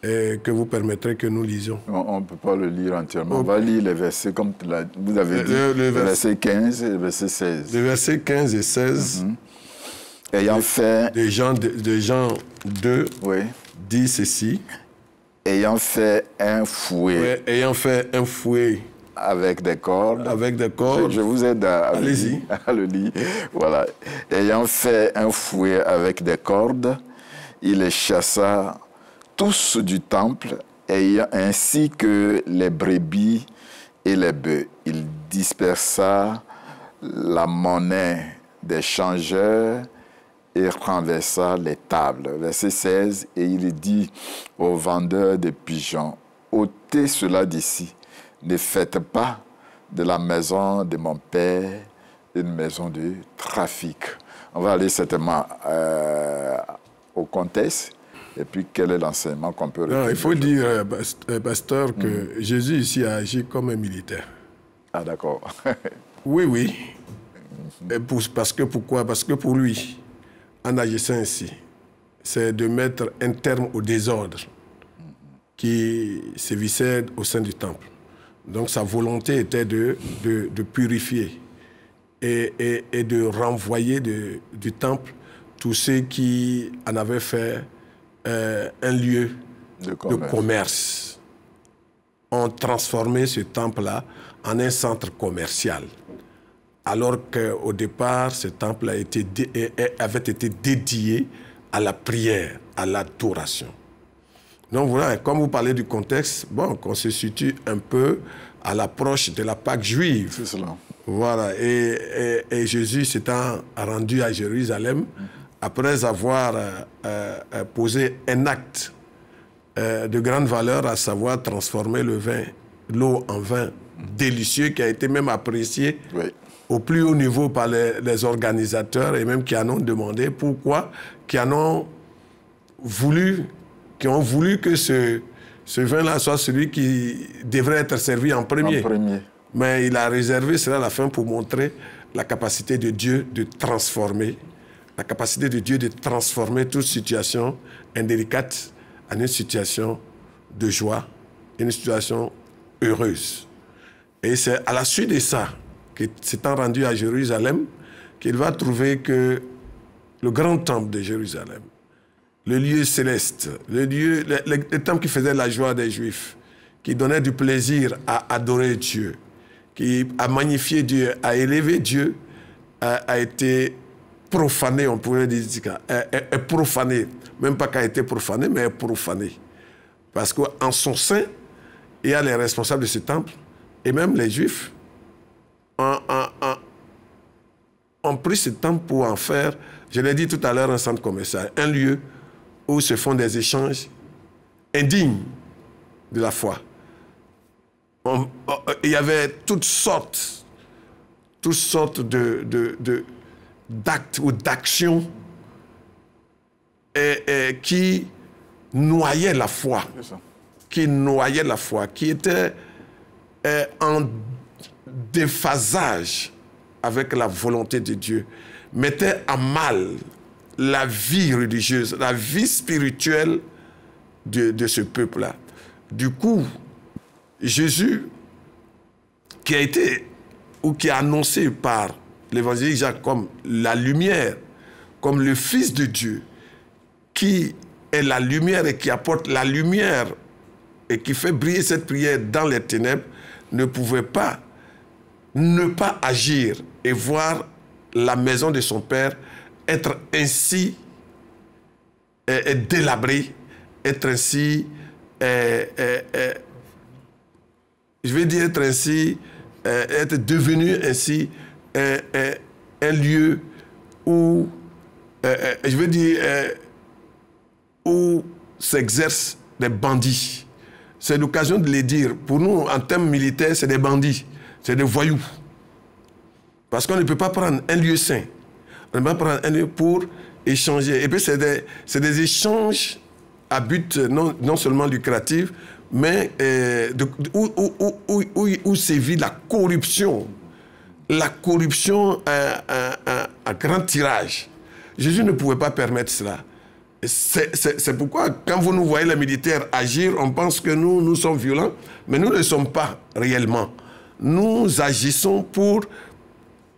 et que vous permettrez que nous lisions. On ne peut pas le lire entièrement. On va lire les versets, comme vous avez dit, le verset 15 et le verset 16. Les versets 15 et 16, ayant fait... de Jean 2, dit ceci. Ayant fait un fouet. Ayant fait un fouet. Avec des cordes. Avec des cordes. Je vous aide à le lire. Voilà. Ayant fait un fouet avec des cordes, il les chassa tous du temple, ainsi que les brebis et les bœufs. Il dispersa la monnaie des changeurs et renversa les tables. Verset 16, et il dit aux vendeurs de pigeons, ôtez cela d'ici. Ne faites pas de la maison de mon père une maison de trafic. On va aller certainement au contexte et puis quel est l'enseignement qu'on peut retenir. Il faut dire, pasteur, que Jésus ici a agi comme un militaire. Ah d'accord. Oui. Pourquoi? Parce que pour lui, en agissant ainsi, c'est de mettre un terme au désordre qui sévissait au sein du temple. Donc sa volonté était de purifier et de renvoyer du temple tous ceux qui en avaient fait un lieu de commerce. Ont transformé ce temple-là en un centre commercial. Alors qu'au départ, ce temple avait été dédié à la prière, à l'adoration. Donc voilà, comme vous parlez du contexte, qu'on se situe un peu à l'approche de la Pâque juive. C'est cela. Voilà, et Jésus s'étant rendu à Jérusalem après avoir posé un acte de grande valeur, à savoir transformer l'eau en vin délicieux, qui a été même apprécié au plus haut niveau par les organisateurs, et même qui en ont demandé pourquoi, qui ont voulu que ce vin-là soit celui qui devrait être servi en premier. Mais il a réservé cela à la fin pour montrer la capacité de Dieu de transformer, toute situation indélicate en une situation de joie, une situation heureuse. Et c'est à la suite de ça, que s'étant rendu à Jérusalem, qu'il va trouver que le grand temple de Jérusalem, le lieu céleste, le temple qui faisait la joie des Juifs, qui donnait du plaisir à adorer Dieu, qui a magnifié Dieu, a élevé Dieu, a été profané, on pourrait dire, est profané. Même pas qu'a été profané, mais est profané. Parce qu'en son sein, il y a les responsables de ce temple, et même les Juifs ont pris ce temple pour en faire, je l'ai dit tout à l'heure, un centre commercial, un lieu où se font des échanges indignes de la foi. Il y avait toutes sortes d'actes ou d'actions qui noyaient la foi, qui étaient en déphasage avec la volonté de Dieu, mettaient à mal la vie religieuse, la vie spirituelle de ce peuple-là. Du coup, Jésus, qui est annoncé par l'évangile Jacques comme la lumière, comme le Fils de Dieu, qui est la lumière et qui apporte la lumière et qui fait briller cette prière dans les ténèbres, ne pouvait pas ne pas agir et voir la maison de son Père être ainsi délabrée, être ainsi, être devenu ainsi un lieu où, où s'exercent des bandits. C'est l'occasion de les dire. Pour nous, en termes militaires, c'est des bandits, c'est des voyous. Parce qu'on ne peut pas prendre un lieu saint, on ne peut pas prendre un lieu pour échanger. Et puis, c'est des échanges à but non seulement lucratif, mais où sévit la corruption. La corruption à grand tirage. Jésus ne pouvait pas permettre cela. C'est pourquoi, quand vous nous voyez les militaires agir, on pense que nous sommes violents, mais nous ne le sommes pas réellement. Nous agissons pour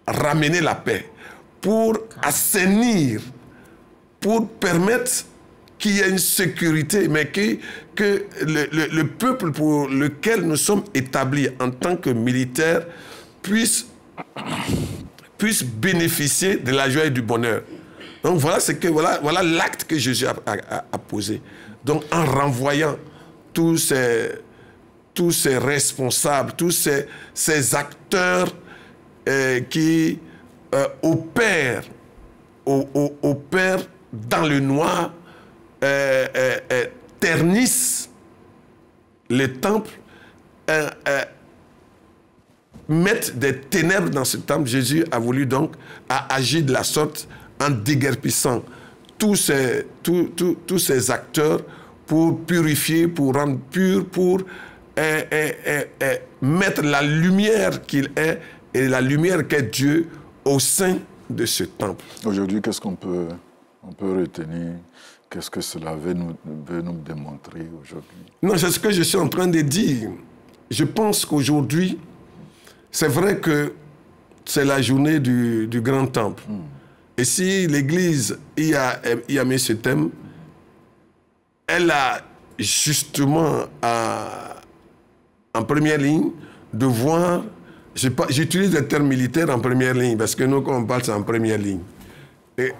ramener la paix, pour assainir, pour permettre qu'il y ait une sécurité, mais que le peuple pour lequel nous sommes établis en tant que militaires puisse bénéficier de la joie et du bonheur. Donc voilà l'acte que Jésus a posé. Donc en renvoyant tous ces responsables, tous ces acteurs qui opèrent dans le noir, ternissent les temples, mettent des ténèbres dans ce temple. Jésus a voulu donc agir de la sorte en déguerpissant tous ces acteurs pour purifier, pour rendre pur, pour mettre la lumière qu'il est et la lumière qu'est Dieu au sein de ce temple. Aujourd'hui, qu'est-ce qu'on peut retenir? Qu'est-ce que cela veut nous démontrer aujourd'hui? Non, c'est ce que je suis en train de dire. Je pense qu'aujourd'hui, c'est vrai que c'est la journée du grand temple. Et si l'Église y a mis ce thème, elle a justement en première ligne de voir, j'utilise le terme militaire en première ligne, parce que nous, quand on parle, c'est en première ligne. Et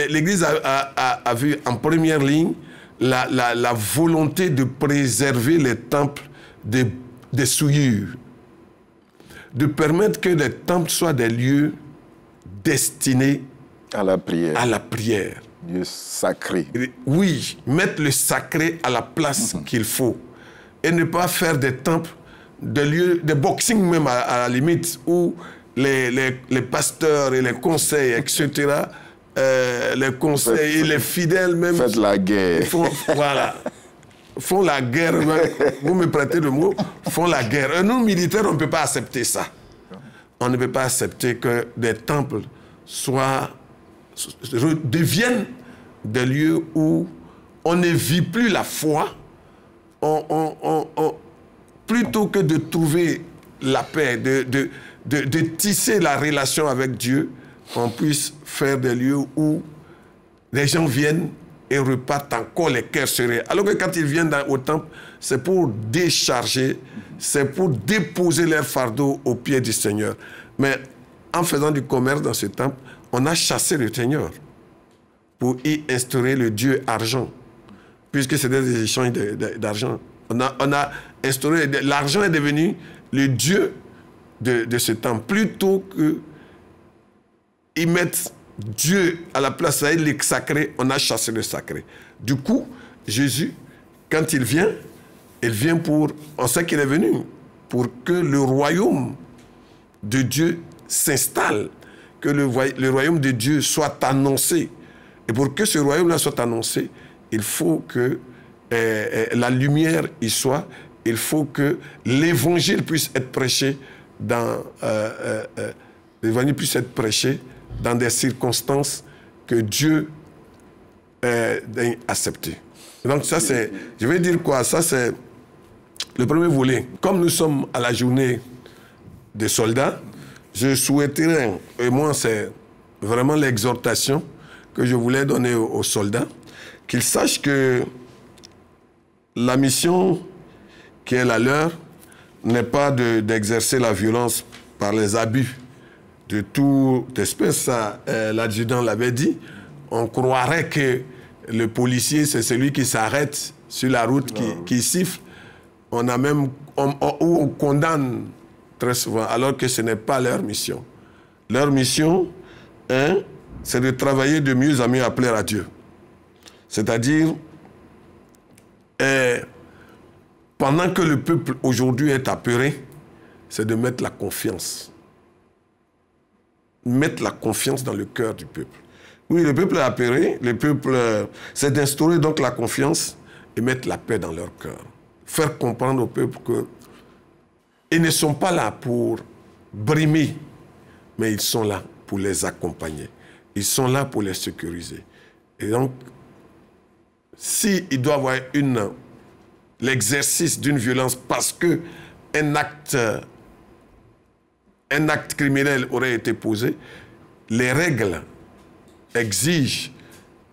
l'Église a vu en première ligne la volonté de préserver les temples des souillures, de permettre que les temples soient des lieux destinés à la prière. À la prière. Dieu sacré. Oui, mettre le sacré à la place qu'il faut. Et ne pas faire des temples, des lieux, des boxing même à la limite, où les pasteurs et les conseils, etc., les conseils et les fidèles même... Faites la guerre. Voilà. Font la guerre, vous me prêtez le mot, font la guerre. Nous, militaires, on ne peut pas accepter ça. On ne peut pas accepter que des temples deviennent des lieux où on ne vit plus la foi, plutôt que de trouver la paix, de tisser la relation avec Dieu, on puisse faire des lieux où les gens viennent et repartent encore les cœurs serrés. Alors que quand ils viennent au temple, c'est pour décharger, c'est pour déposer leur fardeau aux pieds du Seigneur. Mais en faisant du commerce dans ce temple, on a chassé le Seigneur pour y instaurer le Dieu argent, puisque c'est des échanges d'argent. On a instauré, l'argent est devenu le Dieu de ce temple, plutôt que ils mettent Dieu à la place, ça est le sacré, on a chassé le sacré. Du coup, Jésus, quand il vient pour, on sait qu'il est venu pour que le royaume de Dieu s'installe, que le royaume de Dieu soit annoncé. Et pour que ce royaume-là soit annoncé, il faut que la lumière y soit, il faut que l'évangile puisse être prêché l'évangile puisse être prêché dans des circonstances que Dieu a acceptées. Donc ça c'est, je vais dire quoi, ça c'est le premier volet. Comme nous sommes à la journée des soldats, je souhaiterais, et moi c'est vraiment l'exhortation que je voulais donner aux soldats, qu'ils sachent que la mission qui est la leur n'est pas d'exercer la violence par les abus de toute espèce. L'adjudant l'avait dit. On croirait que le policier, c'est celui qui s'arrête sur la route, qui siffle. On condamne très souvent, alors que ce n'est pas leur mission. Leur mission, c'est de travailler de mieux en mieux à plaire à Dieu. C'est-à-dire, pendant que le peuple aujourd'hui est apeuré, c'est de mettre la confiance. Mettre la confiance dans le cœur du peuple. Oui, le peuple est apeuré, c'est d'instaurer donc la confiance et mettre la paix dans leur cœur. Faire comprendre au peuple qu'ils ne sont pas là pour brimer, mais ils sont là pour les accompagner. Ils sont là pour les sécuriser. Et donc, s'il doit y avoir l'exercice d'une violence parce qu'un acte criminel aurait été posé, les règles exigent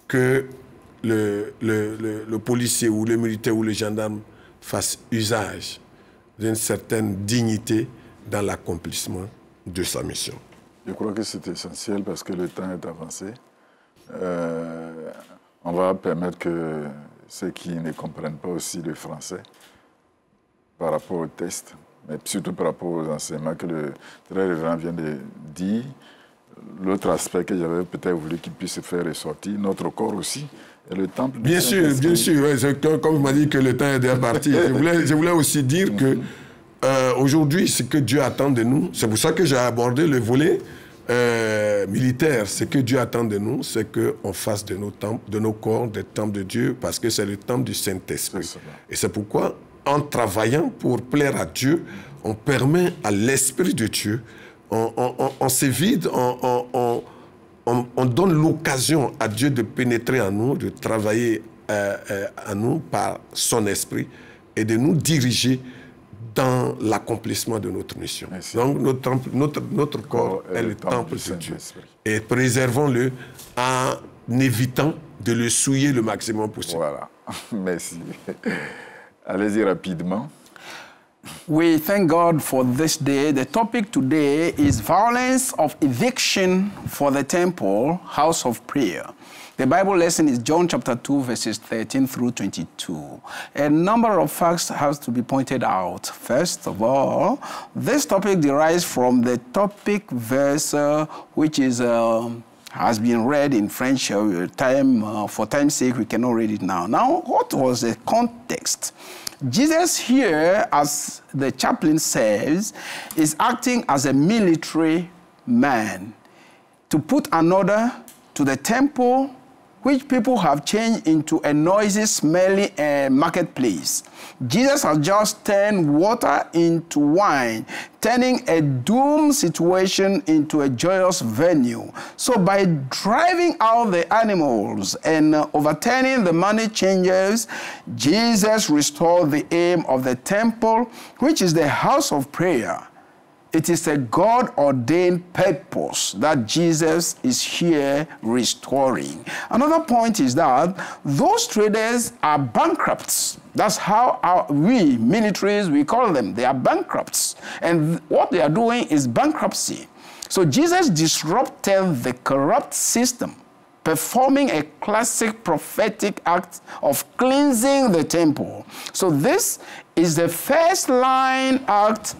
que le policier ou le militaire ou le gendarme fasse usage d'une certaine dignité dans l'accomplissement de sa mission. Je crois que c'est essentiel parce que le temps est avancé. On va permettre que ceux qui ne comprennent pas aussi le français par rapport au test, mais surtout par rapport aux enseignements que le très révérend vient de dire. L'autre aspect que j'avais peut-être voulu qu'il puisse faire ressortir, notre corps aussi, et le temple. Bien sûr, ouais, comme vous m'avez dit que le temps est déjà parti. Je voulais aussi dire que aujourd'hui, ce que Dieu attend de nous, c'est pour ça que j'ai abordé le volet militaire. Ce que Dieu attend de nous, c'est qu'on fasse de nos corps des temples de Dieu, parce que c'est le temple du Saint-Esprit. Et c'est pourquoi, en travaillant pour plaire à Dieu, on permet à l'Esprit de Dieu, on se vide, on donne l'occasion à Dieu de pénétrer en nous, de travailler en nous par son Esprit et de nous diriger dans l'accomplissement de notre mission. Merci. Donc notre corps est le temple de Dieu. Et préservons-le en évitant de le souiller le maximum possible. Voilà, merci. Allez-y rapidement. We thank God for this day. The topic today is violence of eviction for the temple, house of prayer. The Bible lesson is John chapter 2, verses 13 through 22. A number of facts have to be pointed out. First of all, this topic derives from the topic verse, which is has been read in French for time's sake, we cannot read it now. Now, what was the context? Jesus here, as the chaplain says, is acting as a military man to put an order to the temple, which people have changed into a noisy, smelly marketplace. Jesus has just turned water into wine, turning a doomed situation into a joyous venue. So by driving out the animals and overturning the money changers, Jesus restored the aim of the temple, which is the house of prayer. It is a God-ordained purpose that Jesus is here restoring. Another point is that those traders are bankrupts. That's how we, militaries, we call them. They are bankrupts. And what they are doing is bankruptcy. So Jesus disrupted the corrupt system, performing a classic prophetic act of cleansing the temple. So this is the first line act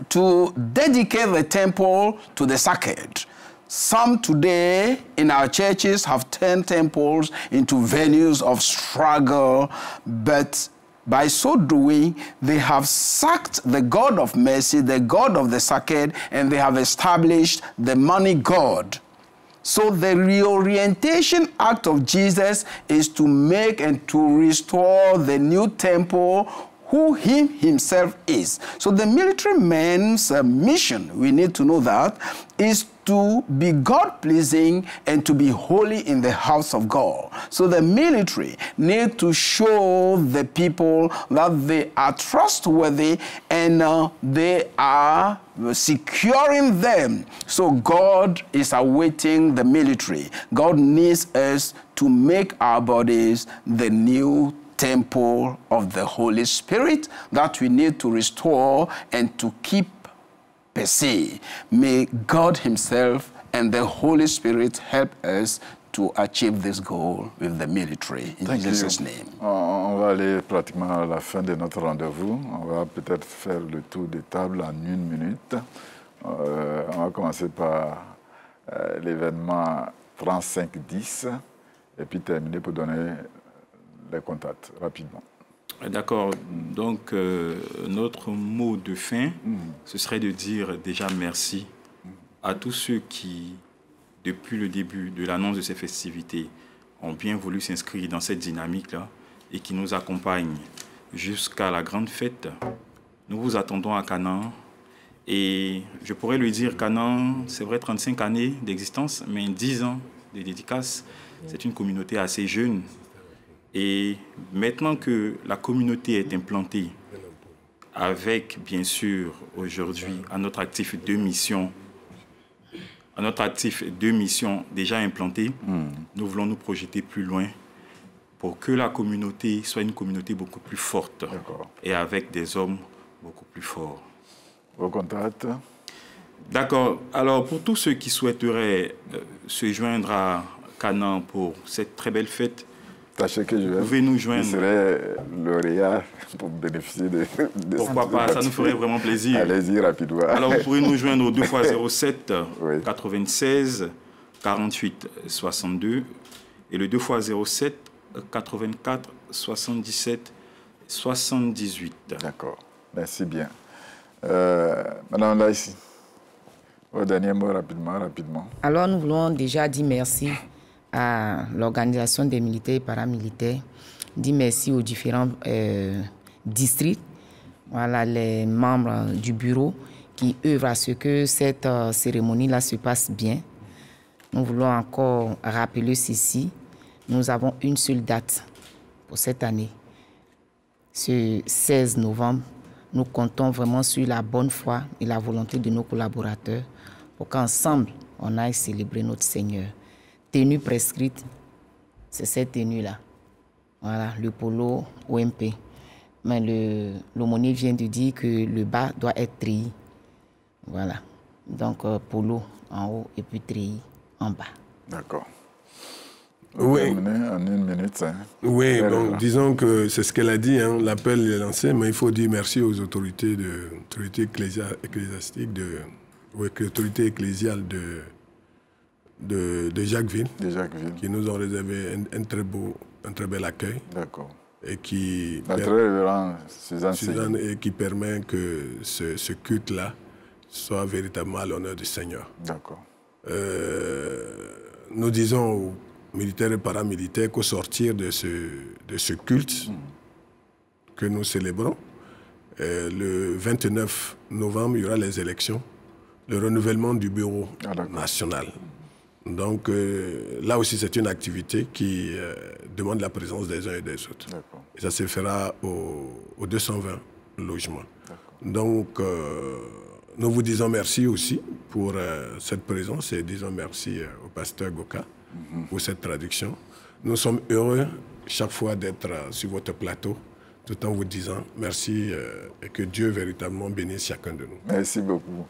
to dedicate the temple to the sacred. Some today in our churches have turned temples into venues of struggle, but by so doing, they have sacked the God of mercy, the God of the sacred, and they have established the money God. So the reorientation act of Jesus is to make and to restore the new temple who he himself is. So the military man's mission, we need to know that, is to be God-pleasing and to be holy in the house of God. So the military need to show the people that they are trustworthy and they are securing them. So God is awaiting the military. God needs us to make our bodies the new temple of the Holy Spirit that we need to restore and to keep per se. May God himself and the Holy Spirit help us to achieve this goal with the military. In Jesus' name. On va aller pratiquement à la fin de notre rendez-vous. On va peut-être faire le tour des tables en 1 minute. On va commencer par l'événement 3510 et puis terminer pour donner les contacts rapidement. D'accord. Donc, notre mot de fin, ce serait de dire déjà merci à tous ceux qui, depuis le début de l'annonce de ces festivités, ont bien voulu s'inscrire dans cette dynamique-là et qui nous accompagnent jusqu'à la grande fête. Nous vous attendons à Canaan. Et je pourrais lui dire, Canaan, c'est vrai, 35 années d'existence, mais 10 ans de dédicace. C'est une communauté assez jeune. Et maintenant que la communauté est implantée, avec bien sûr aujourd'hui à notre actif 2 missions, déjà implantées, nous voulons nous projeter plus loin pour que la communauté soit une communauté beaucoup plus forte et avec des hommes beaucoup plus forts. Vos contacts? D'accord. Alors pour tous ceux qui souhaiteraient se joindre à Canaan pour cette très belle fête, sachez que vous pouvez nous joindre. Je serai lauréat pour bénéficier de pourquoi pas, ça nous ferait vraiment plaisir. Allez-y rapidement. Alors vous pourrez nous joindre au 2x07 96 48 62 et le 2x07 84 77 78. D'accord, merci bien. Madame Laïsi, vos derniers mots rapidement. Alors nous voulons déjà dire merci à l'organisation des militaires et paramilitaires, dire merci aux différents districts, voilà, les membres du bureau qui œuvrent à ce que cette cérémonie-là se passe bien. Nous voulons encore rappeler ceci, nous avons une seule date pour cette année, ce 16 novembre. Nous comptons vraiment sur la bonne foi et la volonté de nos collaborateurs pour qu'ensemble, on aille célébrer notre Seigneur. Tenue prescrite, c'est cette tenue-là. Voilà, le polo OMP. Mais l'aumônier vient de dire que le bas doit être treillis. Voilà. Donc, polo en haut et puis treillis en bas. D'accord. Oui. En 1 minute. Hein. Oui, bon, disons que c'est ce qu'elle a dit, hein, l'appel est lancé, mais il faut dire merci aux autorités ecclésiastiques, autorités ecclésiales de Jacquesville, qui nous ont réservé un très bel accueil. D'accord. Et qui, très révérend Suzanne, et qui permet que ce culte-là soit véritablement à l'honneur du Seigneur. D'accord. Nous disons aux militaires et paramilitaires qu'au sortir de ce culte que nous célébrons, le 29 novembre, il y aura les élections, le renouvellement du bureau national. Donc là aussi, c'est une activité qui demande la présence des uns et des autres. Et ça se fera aux 220 logements. Donc, nous vous disons merci aussi pour cette présence et disons merci au pasteur Goka pour cette traduction. Nous sommes heureux chaque fois d'être sur votre plateau, tout en vous disant merci et que Dieu véritablement bénisse chacun de nous. Merci beaucoup.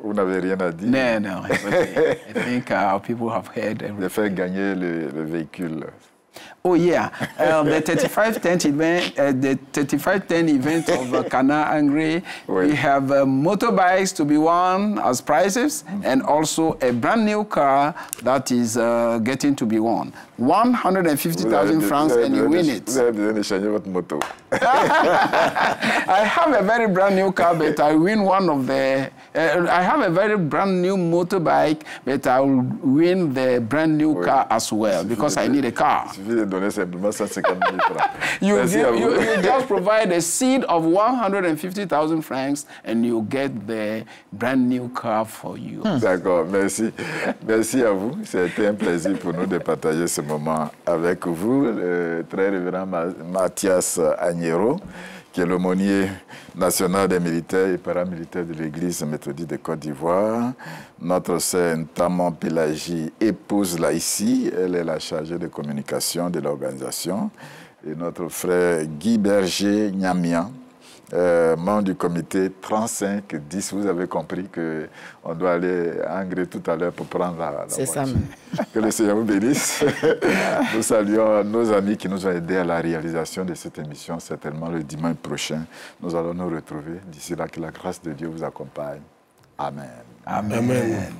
Vous n'avez rien à dire? Non, I think our people have heard everything. De faire gagner le véhicule. Oh yeah, the 3510 event, the 3510 event of Cana Angry. Oui. We have motorbikes to be won as prizes, and also a brand new car that is getting to be won. 150,000 francs, and you win it. Vous avez besoin de changer votre moto. I have a very brand new car, but I win one of the. I have a very brand new motorbike, but I will win the brand new car as well because I need a car. Il suffit de donner simplement 150 000 francs. You just provide a seed of 150,000 francs and you get the brand new car for you. D'accord, merci. Merci à vous. C'était un plaisir pour nous de partager ce moment avec vous, le très révérend Mathias Agnero, qui est l'aumônier national des militaires et paramilitaires de l'Église méthodique de Côte d'Ivoire. Notre sœur Ntamon Pélagie épouse là ici. Elle est la chargée de communication de l'organisation. Et notre frère Guy Berger Nyamia, membre du comité 3510. Vous avez compris qu'on doit aller à Angers tout à l'heure pour prendre la C'est voiture. ça même. Que le Seigneur vous bénisse. Nous saluons nos amis qui nous ont aidés à la réalisation de cette émission. Certainement le dimanche prochain, nous allons nous retrouver. D'ici là, que la grâce de Dieu vous accompagne. Amen. Amen. Amen.